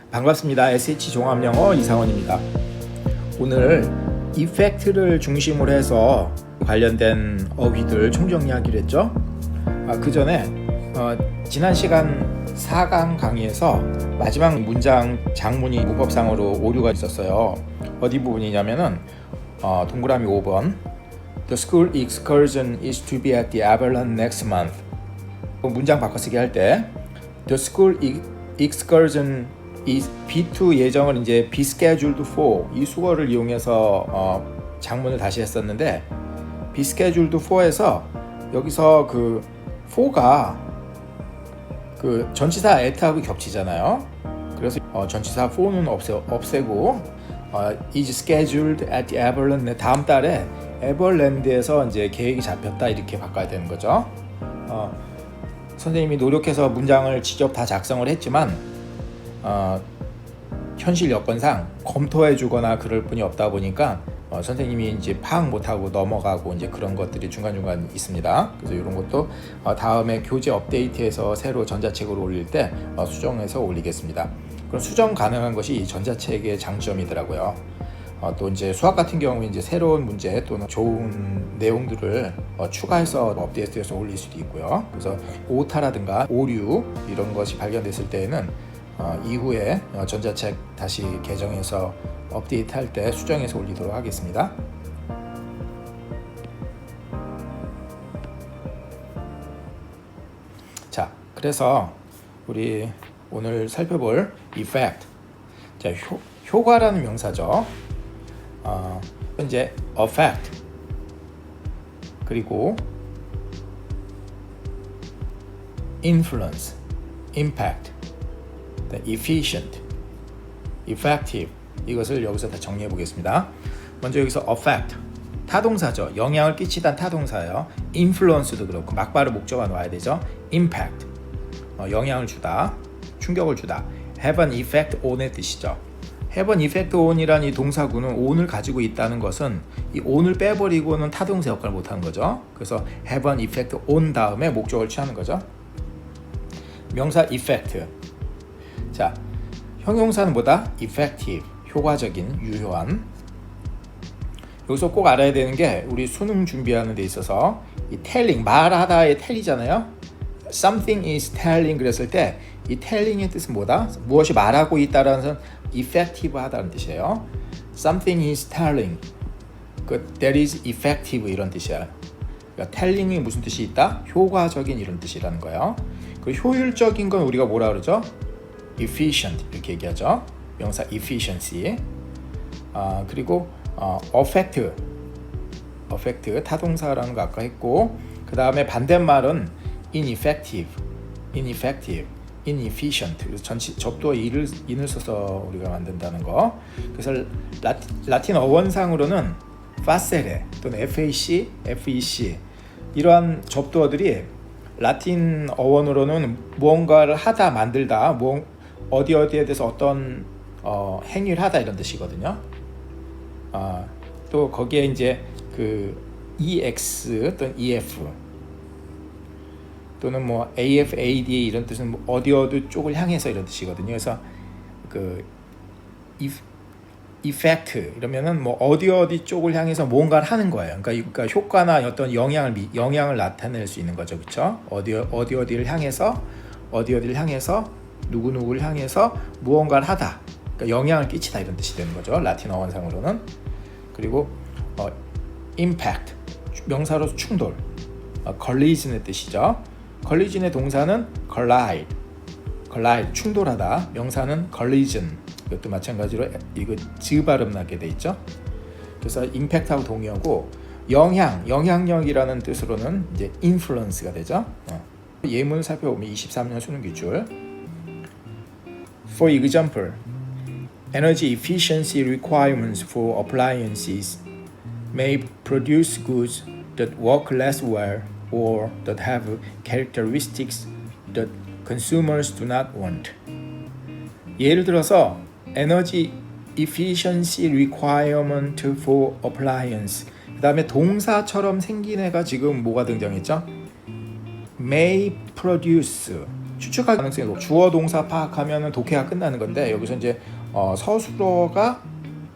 반갑습니다. SH 종합영어 이상원입니다. 오늘 이펙트를 중심으로 해서 관련된 어휘들 총정리하기로 했죠. 그 전에 지난 시간 4강 강의에서 마지막 문장 장문이 문법상으로 오류가 있었어요. 어디 부분이냐면은 동그라미 5번 The school excursion is to be at the Avalon next month. 문장 바꿔쓰기 할 때 The school excursion is B2 예정을 이제 be scheduled for 이 수거를 이용해서 장문을 다시 했었는데 be scheduled for에서 여기서 그 for가 그 전치사 at하고 겹치잖아요. 그래서 전치사 for는 없애고 is scheduled at the Avalon 다음 달에 에버랜드에서 이제 계획이 잡혔다 이렇게 바꿔야 되는 거죠. 선생님이 노력해서 문장을 직접 다 작성을 했지만 현실 여건상 검토해주거나 그럴 분이 없다 보니까 선생님이 이제 파악 못하고 넘어가고 이제 그런 것들이 중간중간 있습니다. 그래서 이런 것도 다음에 교재 업데이트해서 새로 전자책으로 올릴 때 수정해서 올리겠습니다. 그럼 수정 가능한 것이 이 전자책의 장점이더라고요. 또 이제 수학 같은 경우에 이제 새로운 문제 또는 좋은 내용들을 추가해서 업데이트해서 올릴 수도 있고요. 그래서 오타라든가 오류 이런 것이 발견됐을 때에는 이후에 전자책 다시 개정해서 업데이트할 때 수정해서 올리도록 하겠습니다. 자, 그래서 우리 오늘 살펴볼 effect. 자, 효과라는 명사죠. 현재 affect 그리고 influence, impact, efficient, effective 이것을 여기서 다 정리해 보겠습니다. 먼저 여기서 affect 타동사죠. 영향을 끼치다는 타동사예요. influence도 그렇고 막바로 목적어 놔야 되죠. impact 영향을 주다, 충격을 주다. have an effect on의 뜻이죠. have an effect on이란 이 동사구는 on을 가지고 있다는 것은 이 on을 빼버리고는 타동사 역할을 못하는 거죠. 그래서 have an effect on 다음에 목적어를 취하는 거죠. 명사 effect. 자, 형용사는 뭐다? effective, 효과적인, 유효한. 여기서 꼭 알아야 되는 게 우리 수능 준비하는 데 있어서 이 telling, 말하다의 tell이잖아요. something is telling 그랬을 때 이 telling의 뜻은 뭐다? 무엇이 말하고 있다라는 것은 effective 하다는 뜻이에요. something is telling, that is effective 이런 뜻이야. 그러니까 telling이 무슨 뜻이 있다? 효과적인 이런 뜻이라는 거예요. 그 효율적인 건 우리가 뭐라 그러죠? efficient 이렇게 얘기하죠. 명사 efficiency. 그리고 affect 타동사라는 거 아까 했고, 그 다음에 반대말은 ineffective, inefficient. 그래서 접두어 in을 써서 우리가 만든다는 거. 그래서 라틴 어원상으로는 facere 또는 FEC 이러한 접두어들이 라틴 어원으로는 무언가를 하다, 만들다, 어디에 대해서 어떤 행위를 하다 이런 뜻이거든요. 또 거기에 이제 그 EX 또는 EF 또는 뭐 AFAD 이런 뜻은 뭐 어디 쪽을 향해서 이런 뜻이거든요. 그래서 그 effect 이러면은 뭐 어디 쪽을 향해서 뭔가를 하는 거예요. 그러니까 효과나 어떤 영향을 나타낼 수 있는 거죠, 그렇죠? 어디를 향해서 누구를 향해서 무언가를 하다, 그러니까 영향을 끼치다 이런 뜻이 되는 거죠, 라틴어 원상으로는. 그리고 impact 명사로서 충돌, collision의 뜻이죠. collision의 동사는 collide 충돌하다. 명사는 collision. 이것도 마찬가지로 이거 즈 발음 나게 돼 있죠. 그래서 impact하고 동의어고 영향력이라는 뜻으로는 이제 influence가 되죠. 예문을 살펴보면 23년 수능 기출. For example, energy efficiency requirements for appliances may produce goods that work less well or that have characteristics that consumers do not want. 예를 들어서 energy efficiency requirement for appliance. 그 다음에 동사처럼 생긴 애가 지금 뭐가 등장했죠? may produce 추측할 가능성이 높고 주어 동사 파악하면은 독해가 끝나는 건데 여기서 이제 서술어가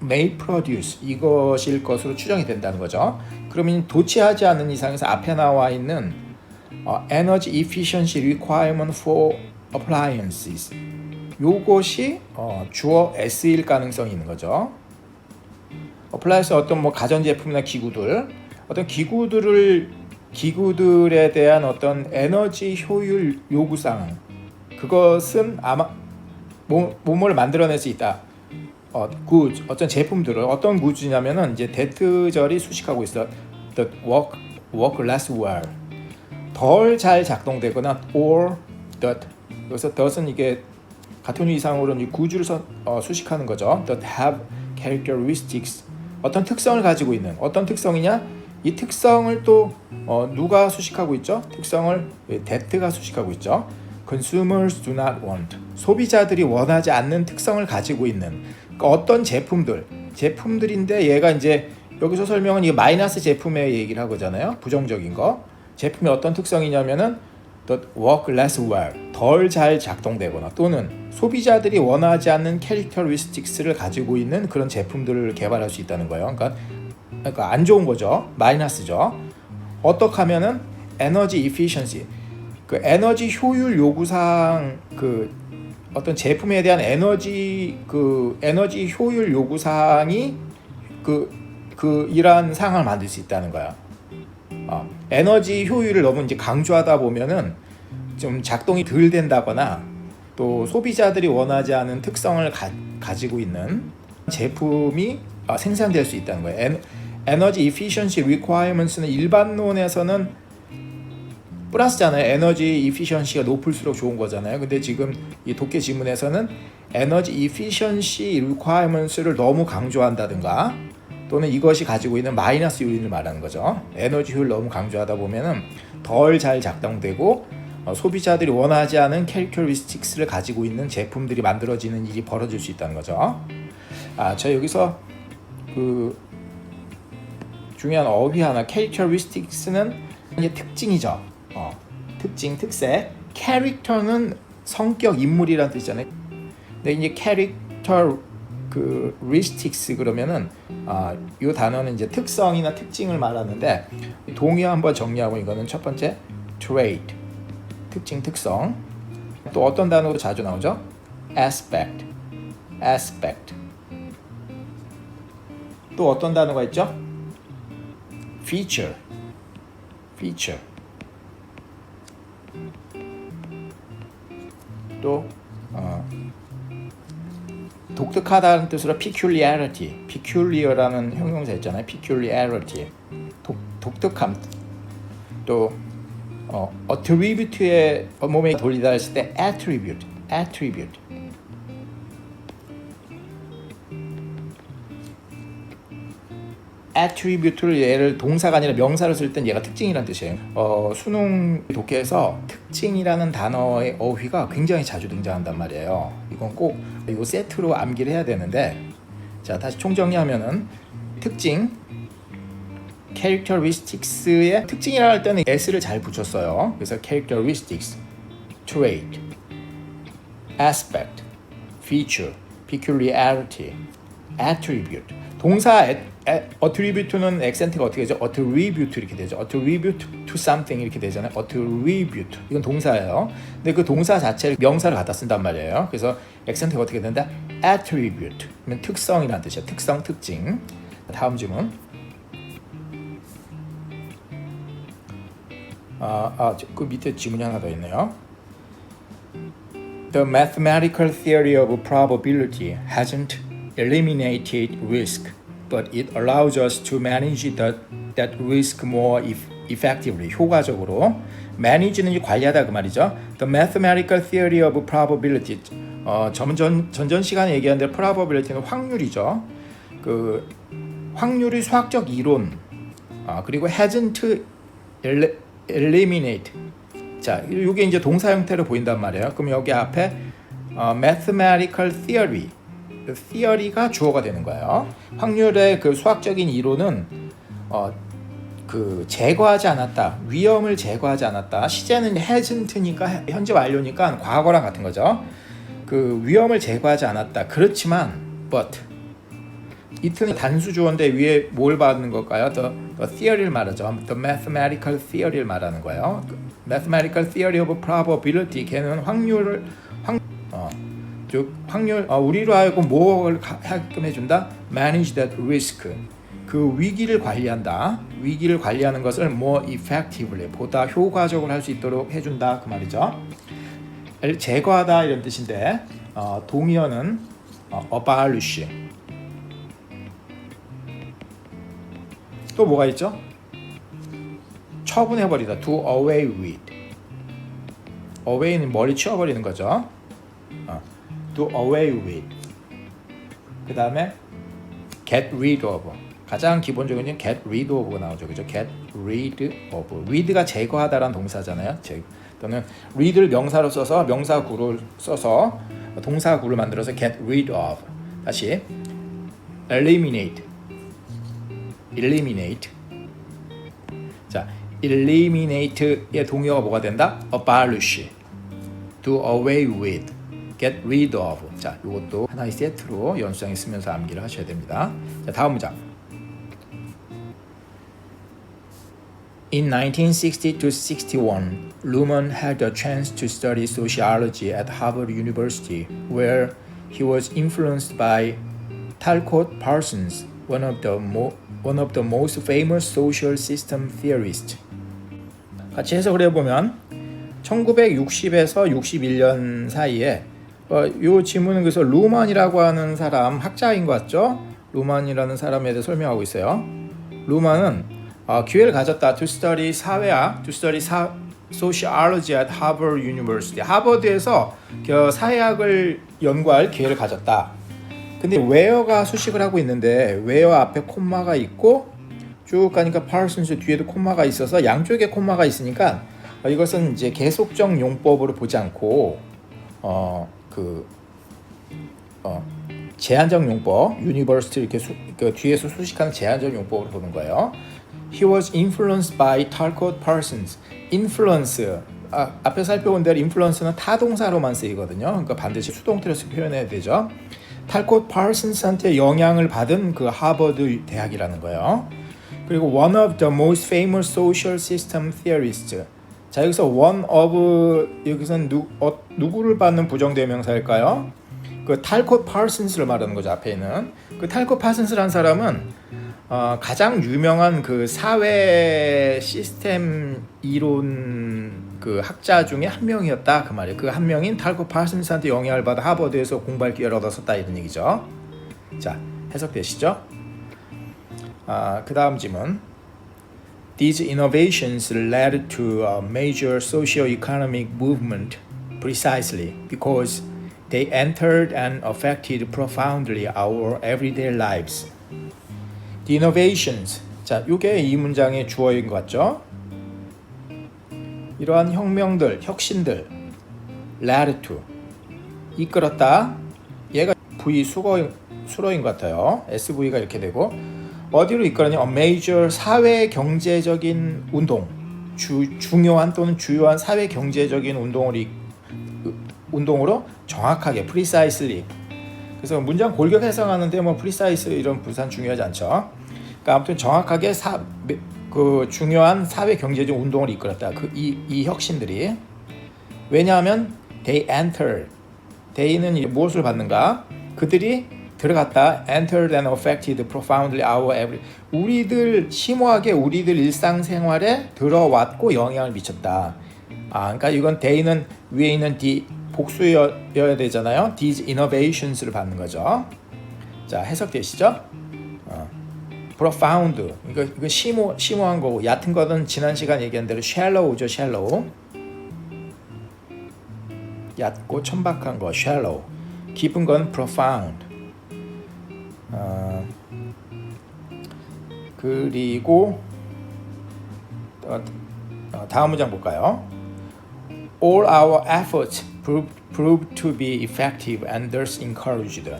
may produce 이것일 것으로 추정이 된다는 거죠. 그러면 도치하지 않는 이상에서 앞에 나와 있는 energy efficiency requirement for appliances 요것이 주어 s일 가능성이 있는 거죠. appliance 어떤 뭐 가전제품이나 기구들 어떤 기구들에 대한 어떤 에너지 효율 요구사항 그것은 아마 뭐를 만들어낼 수 있다. goods 어떤 제품들을 어떤 goods냐면은 이제 that절이 수식하고 있어. that work less well 덜 잘 작동되거나 or that 그래서 that은 이게 같은 이상으로는 goods를 수식하는 거죠. that have characteristics 어떤 특성을 가지고 있는 어떤 특성이냐 이 특성을 또 누가 수식하고 있죠? 특성을 that가 수식하고 있죠. Consumers do not want 소비자들이 원하지 않는 특성을 가지고 있는 그러니까 어떤 제품들인데 얘가 이제 여기서 설명은 이 마이너스 제품의 얘기를 하거잖아요. 부정적인 거 제품이 어떤 특성이냐면은 that work less well 덜 잘 작동되거나 또는 소비자들이 원하지 않는 characteristics를 가지고 있는 그런 제품들을 개발할 수 있다는 거예요. 그러니까 안 좋은 거죠. 마이너스죠. 어떻게 하면은 에너지 efficiency 그 에너지 효율 요구사항 그 어떤 제품에 대한 에너지 효율 요구사항이 이러한 상황을 만들 수 있다는 거야. 에너지 효율을 너무 이제 강조하다 보면은 좀 작동이 덜 된다거나 또 소비자들이 원하지 않은 특성을 가지고 있는 제품이 생산될 수 있다는 거예요. 에너지 efficiency requirements는 일반론에서는 플러스잖아요. 에너지 efficiency가 높을수록 좋은 거잖아요. 근데 지금 이 독해 지문에서는 에너지 efficiency requirements를 너무 강조한다든가 또는 이것이 가지고 있는 마이너스 요인을 말하는 거죠. 에너지 효율을 너무 강조하다 보면은 덜 잘 작동되고 소비자들이 원하지 않은 characteristics를 가지고 있는 제품들이 만들어지는 일이 벌어질 수 있다는 거죠. 저 여기서 그 중요한 어휘 하나, characteristics는 이제 특징이죠. 특징, 특색. character는 성격, 인물이라는 뜻이잖아요. 근데 이제 characteristics 그러면은 이 단어는 이제 특성이나 특징을 말하는데 동의 한번 정리하고 이거는 첫 번째 trait, 특징, 특성. 또 어떤 단어로 자주 나오죠? aspect. 또 어떤 단어가 있죠? feature. 또 독특하다는 뜻으로 peculiar라는 형용사 있잖아요. peculiarity. 독특함. 또 attribute의 몸에 돌리다 했을 때 attribute. attribute를 얘를 동사가 아니라 명사를 쓸 땐 얘가 특징이라는 뜻이에요. 수능 독해에서 특징이라는 단어의 어휘가 굉장히 자주 등장한단 말이에요. 이건 꼭 이 세트로 암기를 해야 되는데 자 다시 총정리하면은 특징 characteristics의 특징이라 할 때는 s를 잘 붙였어요. 그래서 characteristics, trait, aspect, feature, peculiarity, attribute. 동사 attribute는 액센트가 어떻게 되죠? attribute 이렇게 되죠. attribute to something 이렇게 되잖아요. attribute 이건 동사예요. 근데 그 동사 자체를 명사를 갖다 쓴단 말이에요. 그래서 액센트가 어떻게 된다? attribute 그러면 특성이라는 뜻이에요. 특성, 특징. 다음 질문. 그 밑에 지문이 하나 더 있네요. The mathematical theory of probability hasn't eliminated risk, but it allows us to manage that risk more effectively. 효과적으로. manage는 관리하다 그 말이죠. The mathematical theory of probability. 전전 시간에 얘기한 대로 probability는 확률이죠. 그 확률의 수학적 이론. 그리고 hasn't eliminate. 자, 이게 이제 동사 형태로 보인단 말이에요. 그럼 여기 앞에 mathematical theory. theory가 주어가 되는 거예요. 확률의 그 수학적인 이론은 그 제거하지 않았다. 위험을 제거하지 않았다. 시제는 hasn't니까 현재 완료니까 과거랑 같은 거죠. 그 위험을 제거하지 않았다. 그렇지만 but it는 단수 주어인데 위에 뭘 받는 걸까요? The theory를 말하죠. The mathematical theory를 말하는 거예요. Mathematical theory of probability. 걔는 확률 우리로 하여금 뭘 하게끔 해준다? Manage that risk. 그 위기를 관리한다. 위기를 관리하는 것을 more effectively, 보다 효과적으로 할 수 있도록 해준다. 그 말이죠. 제거하다 이런 뜻인데 동의어는 abolish. 또 뭐가 있죠? 처분해버리다. do away with. away는 머리 치워버리는 거죠. do away with. 그 다음에 get rid of. 가장 기본적인 get rid of가 나오죠. 그죠? get rid of. rid가 제거하다라는 동사잖아요. 또는 rid를 명사로 써서 명사구를 써서 동사구를 만들어서 get rid of. 다시 eliminate. 자, eliminate의 동의어가 뭐가 된다? abolish, do away with, get rid of. 자, 이것도 하나의 세트로 연수장에 쓰면서 암기를 하셔야 됩니다. 자, 다음 문장. In 1960 to 61, Luhmann had the chance to study sociology at Harvard University, where he was influenced by Talcott Parsons, one of the most famous social system theorists. 같이 해석을 해보면 1960에서 61년 사이에 이 지문은 그래서 루만이라고 하는 사람 학자인 것 같죠? 루만이라는 사람에 대해 설명하고 있어요. 루만은 기회를 가졌다. To study 사회학, to study sociology at Harvard University. 하버드에서 사회학을 연구할 기회를 가졌다. 근데 where가 수식을 하고 있는데 where 앞에 콤마가 있고 쭉 가니까 Parsons 뒤에도 콤마가 있어서 양쪽에 콤마가 있으니까 이것은 이제 계속적 용법으로 보지 않고 제한적 용법, university 이렇게 뒤에서 수식하는 제한적 용법으로 보는 거예요. He was influenced by Talcott Parsons. influence 앞에 살펴본 대로 influence는 타동사로만 쓰이거든요. 그러니까 반드시 수동태로서 표현해야 되죠. 탈콧 파슨스한테 영향을 받은 그 하버드 대학이라는 거예요. 그리고 one of the most famous social system theorists. 자, 여기서 one of 여기서는 누구를 받는 부정대명사일까요? 그 탈콧 파슨스를 말하는 거죠. 앞에 있는 그 탈콧 파슨스라는 사람은 가장 유명한 그 사회 시스템 이론 그 학자 중에 한 명이었다 그 말이에요. 그 한 명인 탈콧 파슨스한테 영향을 받아 하버드에서 공부할 기회를 얻었었다 이런 얘기죠. 자, 해석되시죠? 그 다음 질문. These innovations led to a major socio-economic movement precisely because they entered and affected profoundly our everyday lives. The innovations. 자, 이게 이 문장의 주어인 것 같죠? 이러한 혁명들, 혁신들, led to, 이끌었다. 얘가 V 수로인 것 같아요. SV가 이렇게 되고 어디로 이끌었냐? A major 사회 경제적인 운동, 중요한 또는 주요한 사회 경제적인 운동으로 정확하게 precisely. 그래서 문장 골격 해석하는데 뭐 precise 이런 부산 중요하지 않죠. 그러니까 아무튼 정확하게 그 중요한 사회 경제적 운동을 이끌었다. 이 혁신들이 왜냐하면 they entered. they는 무엇을 받는가? 그들이 들어갔다. entered and affected profoundly our every. 우리들 심오하게 우리들 일상생활에 들어왔고 영향을 미쳤다. 그러니까 이건 they는 위에 있는 the 복수여야 되잖아요. These innovations를 받는 거죠. 자, 해석되시죠? profound. 이거 심오한 거고 얕은 거는 지난 시간 얘기한 대로 shallow죠. shallow. 얕고 천박한 거 shallow. 깊은 건 profound. 그리고 다음 문장 볼까요? All our efforts proved to be effective and thus encouraged.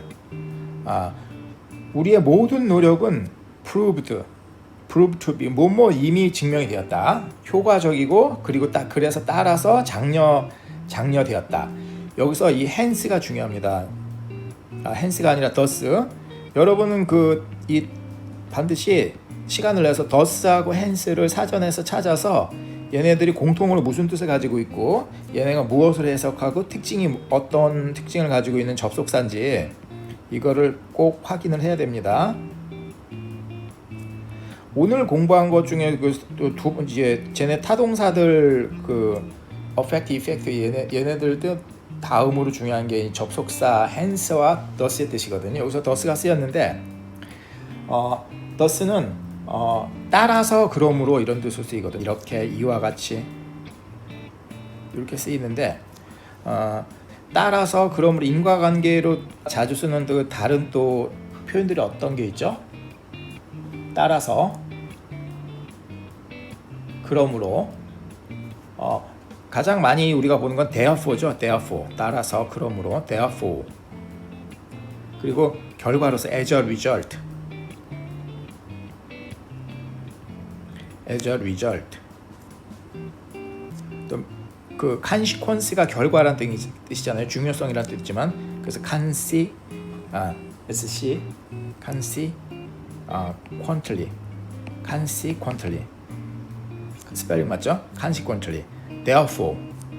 우리의 모든 노력은 prove to be 뭐뭐 이미 증명이 되었다. 효과적이고 그리고 그래서 따라서 장려되었다. 여기서 이 hence가 중요합니다. hence가 아니라 thus. 여러분은 이 반드시 시간을 내서 thus하고 hence를 사전에서 찾아서 얘네들이 공통으로 무슨 뜻을 가지고 있고 얘네가 무엇을 해석하고 어떤 특징을 가지고 있는 접속사인지 이거를 꼭 확인을 해야 됩니다. 오늘 공부한 것 중에 두 번째 쟤네 타동사들 affect, effect 얘네들도 다음으로 중요한 게 접속사 hence와 thus의 뜻이거든요. 여기서 thus가 쓰였는데 thus는 따라서 그러므로 이런 뜻으로 쓰이거든요. 이렇게 이와 같이 이렇게 쓰이는데 따라서 그러므로 인과관계로 자주 쓰는 다른 또 표현들이 어떤 게 있죠? 따라서 그러므로 가장 많이 우리가 보는 건 therefore죠. therefore 따라서 그러므로 therefore 그리고 결과로서 as a result as a result 또 consequence가 결과란 뜻이잖아요. 중요성이란 뜻이지만 그래서 consequently 스펠링 맞죠? consequently therefore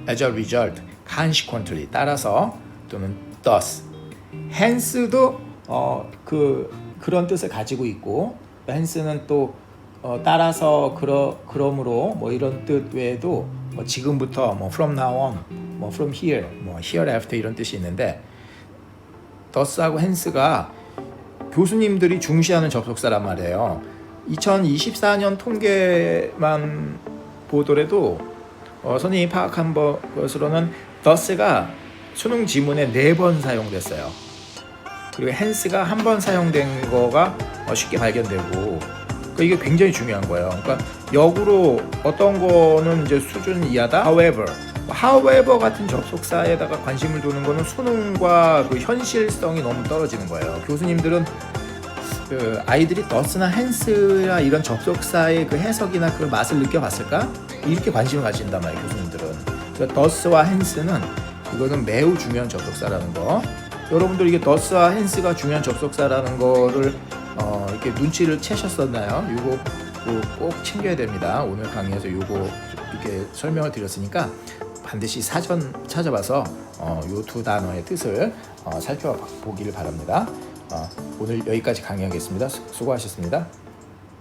as a result consequently 따라서 또는 thus hence도 그런 뜻을 가지고 있고 hence는 또 따라서 그러므로 뭐 이런 뜻 외에도 지금부터 from now on from here hereafter 이런 뜻이 있는데 thus하고 hence가 교수님들이 중시하는 접속사란 말이에요. 2024년 통계만 보더라도 선생님이 파악한 것으로는 thus가 수능 지문에 4번 사용됐어요. 그리고 hence가 1번 사용된 거가 쉽게 발견되고 이게 굉장히 중요한 거예요. 그러니까 역으로 어떤 거는 이제 수준 이하다. However 같은 접속사에다가 관심을 두는 거는 수능과 현실성이 너무 떨어지는 거예요. 교수님들은 아이들이 thus나 hence나 이런 접속사의 해석이나 그 맛을 느껴봤을까? 이렇게 관심을 가진단 말이에요. 교수님들은. 그래서 thus와 hence는 이거는 매우 중요한 접속사라는 거. 여러분들 이게 thus와 hence가 중요한 접속사라는 거를 이렇게 눈치를 채셨었나요? 이거 꼭 챙겨야 됩니다. 오늘 강의에서 이거 이렇게 설명을 드렸으니까 반드시 사전 찾아봐서 이 두 단어의 뜻을 살펴보기를 바랍니다. 오늘 여기까지 강의하겠습니다. 수고하셨습니다.